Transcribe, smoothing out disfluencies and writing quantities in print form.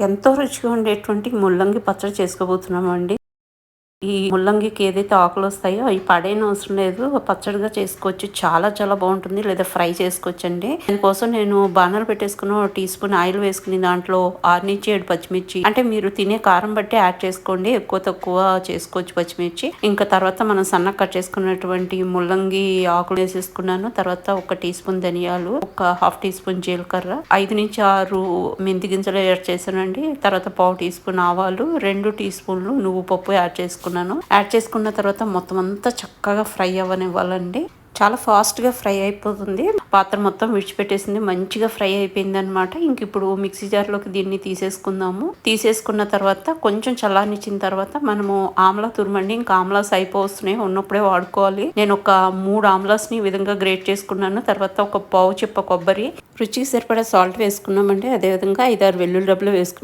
ఎంతో రుచిగా ఉండేటువంటి ముల్లంగి పచ్చడి చేసుకోబోతున్నామండి. ఈ ముల్లంగికి ఏదైతే ఆకులొస్తాయో అవి పడేయనవసరం లేదు. పచ్చడిగా చేసుకోవచ్చు. చాలా చాలా బావుంటుంది. లేదా ఫ్రై చేసుకోవచ్చండి. దానికోసం నేను బాణాలు పెట్టేసుకుని ఒక టీ స్పూన్ ఆయిల్ వేసుకుని దాంట్లో 6-7 పచ్చిమిర్చి అంటే మీరు తినే కారం బట్టి యాడ్ చేసుకోండి. ఎక్కువ తక్కువ చేసుకోవచ్చు పచ్చిమిర్చి. ఇంకా తర్వాత మనం సన్నగా కట్ చేసుకున్నటువంటి ముల్లంగి ఆకులు వేసేసుకున్నాను. తర్వాత ఒక టీ స్పూన్ ధనియాలు, ఒక హాఫ్ టీ స్పూన్ జీలకర్ర, 5-6 మెంతి గింజలు యాడ్ చేశానండి. తర్వాత పావు టీ స్పూన్ ఆవాలు, 2 టీ స్పూన్లు నువ్వు పప్పు యాడ్ చేసుకున్నాను. యాడ్ చేసుకున్న తర్వాత మొత్తం అంతా చక్కగా ఫ్రై అవ్వనివ్వాలండి. చాలా ఫాస్ట్గా ఫ్రై అయిపోతుంది. పాత్ర మొత్తం విడిచిపెట్టేసింది. మంచిగా ఫ్రై అయిపోయింది అనమాట. ఇంక ఇప్పుడు మిక్సీ జార్లోకి దీన్ని తీసేసుకుందాము. తీసేసుకున్న తర్వాత కొంచెం చల్లారనిచ్చిన తర్వాత మనము ఆమ్లా తురమండి. ఇంకా ఆమ్లాస్ అయిపోతున్నాయి, ఉన్నప్పుడే వాడుకోవాలి. నేను ఒక 3 ఆమ్లాస్ని ఈ విధంగా గ్రేట్ చేసుకున్నాను. తర్వాత ఒక పావు చిప్ప కొబ్బరి, రుచికి సరిపడా సాల్ట్ వేసుకున్నామండి. అదేవిధంగా 5-6 వెల్లుల్లి డబ్బులు వేసుకుని